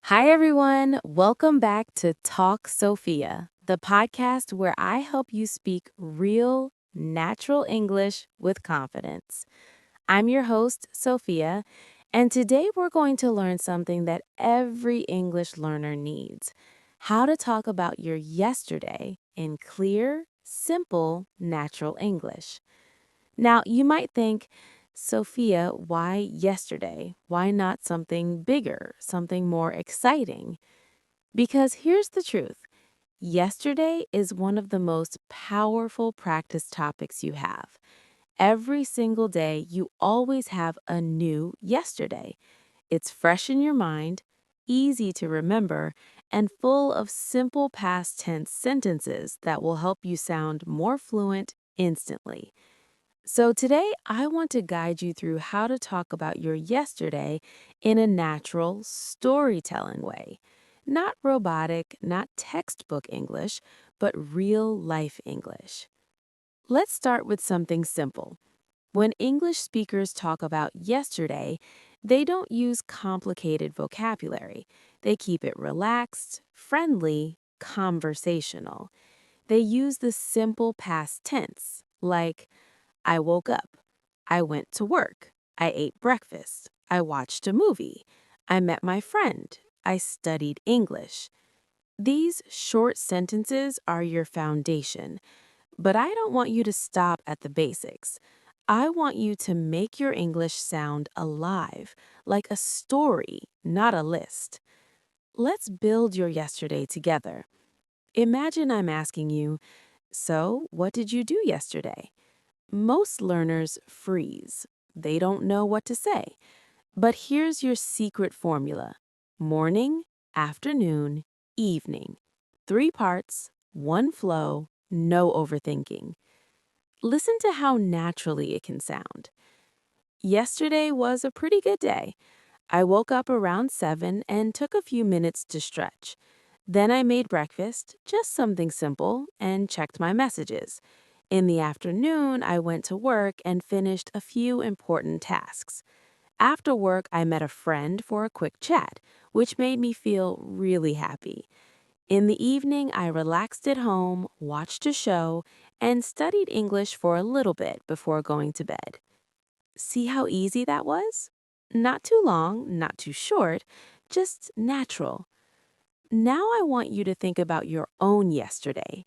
Hi, everyone. Welcome back to Talk Sophia, the podcast where I help you speak real, natural English with confidence. I'm your host, Sophia, and today we're going to learn something that every English learner needs: how to talk about your yesterday in clear, simple, natural English. Now, you might think, Sophia, why yesterday? Why not something bigger, something more exciting? Because here's the truth: yesterday is one of the most powerful practice topics you have. Every single day, you always have a new yesterday. It's fresh in your mind, easy to remember, and full of simple past tense sentences that will help you sound more fluent instantly. So, today I want to guide you through how to talk about your yesterday in a natural, storytelling way. Not robotic, not textbook English, but real life English. Let's start with something simple. When English speakers talk about yesterday, they don't use complicated vocabulary. They keep it relaxed, friendly, conversational. They use the simple past tense, like I woke up. I went to work. I ate breakfast. I watched a movie. I met my friend. I studied English. These short sentences are your foundation, but I don't want you to stop at the basics. I want you to make your English sound alive, like a story, not a list. Let's build your yesterday together. Imagine I'm asking you, so what did you do yesterday? Most learners freeze. They don't know what to say. But here's your secret formula: morning, afternoon, evening. 3 parts, one flow, no overthinking. Listen to how naturally it can sound. Yesterday was a pretty good day. I woke up around 7 and took a few minutes to stretch. Then I made breakfast, just something simple, and checked my messages. In the afternoon, I went to work and finished a few important tasks. After work, I met a friend for a quick chat, which made me feel really happy. In the evening, I relaxed at home, watched a show, and studied English for a little bit before going to bed. See how easy that was? Not too long, not too short, just natural. Now I want you to think about your own yesterday.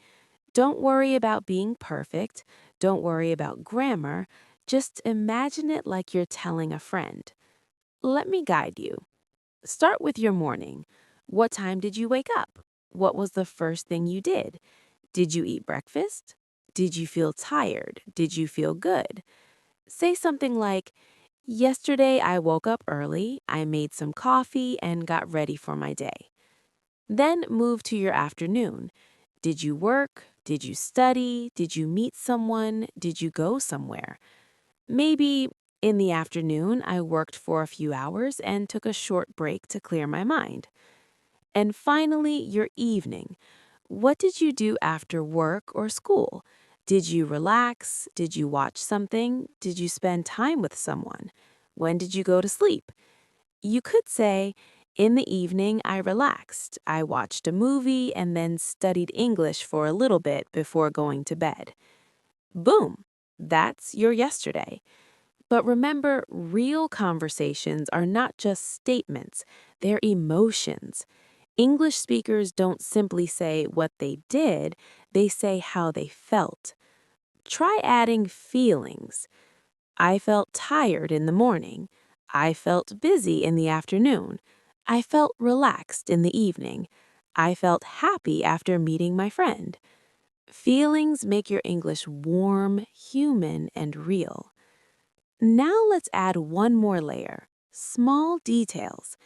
Don't worry about being perfect. Don't worry about grammar. Just imagine it like you're telling a friend. Let me guide you. Start with your morning. What time did you wake up? What was the first thing you did? Did you eat breakfast? Did you feel tired? Did you feel good? Say something like, yesterday I woke up early, I made some coffee, and got ready for my day. Then move to your afternoon. Did you work? Did you study? Did you meet someone? Did you go somewhere? Maybe in the afternoon, I worked for a few hours and took a short break to clear my mind. And finally, your evening. What did you do after work or school? Did you relax? Did you watch something? Did you spend time with someone? When did you go to sleep? You could say, in the evening, I relaxed. I watched a movie and then studied English for a little bit before going to bed. Boom! That's your yesterday. But remember, real conversations are not just statements, they're emotions. English speakers don't simply say what they did, they say how they felt. Try adding feelings. I felt tired in the morning. I felt busy in the afternoon. I felt relaxed in the evening. I felt happy after meeting my friend. Feelings make your English warm, human, and real. Now let's add one more layer: small details.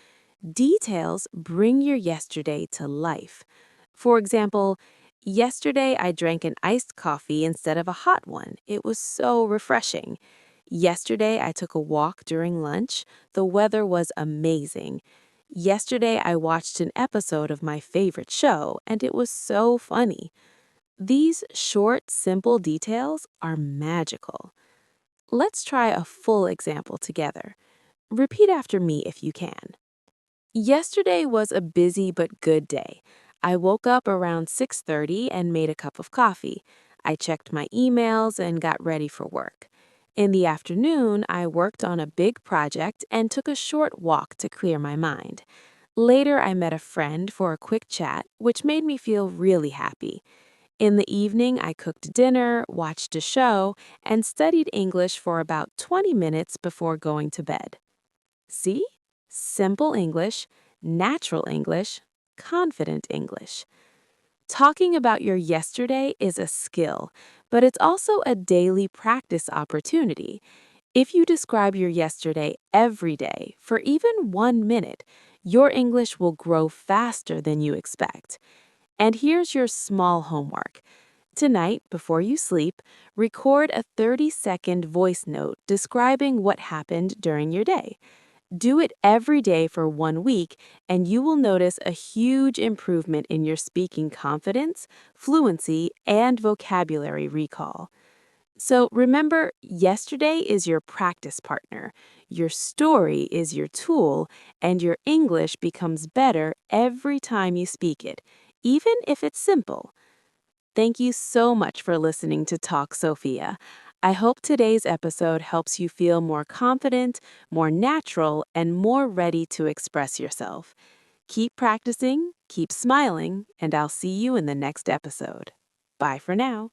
Details bring your yesterday to life. For example, yesterday I drank an iced coffee instead of a hot one. It was so refreshing. Yesterday I took a walk during lunch. The weather was amazing. Yesterday I watched an episode of my favorite show, and it was so funny. These short, simple details are magical. Let's try a full example together. Repeat after me if you can. Yesterday was a busy but good day. I woke up around 6:30 and made a cup of coffee. I checked my emails and got ready for work. In the afternoon, I worked on a big project and took a short walk to clear my mind. Later, I met a friend for a quick chat, which made me feel really happy. In the evening, I cooked dinner, watched a show, and studied English for about 20 minutes before going to bed. See? Simple English, natural English, confident English. Talking about your yesterday is a skill, but it's also a daily practice opportunity. If you describe your yesterday every day for even 1 minute, your English will grow faster than you expect. And here's your small homework. Tonight, before you sleep, record a 30-second voice note describing what happened during your day. Do it every day for 1 week, and you will notice a huge improvement in your speaking confidence, fluency, and vocabulary recall. So remember, yesterday is your practice partner, your story is your tool, and your English becomes better every time you speak it, even if it's simple. Thank you so much for listening to Talk Sophia. I hope today's episode helps you feel more confident, more natural, and more ready to express yourself. Keep practicing, keep smiling, and I'll see you in the next episode. Bye for now.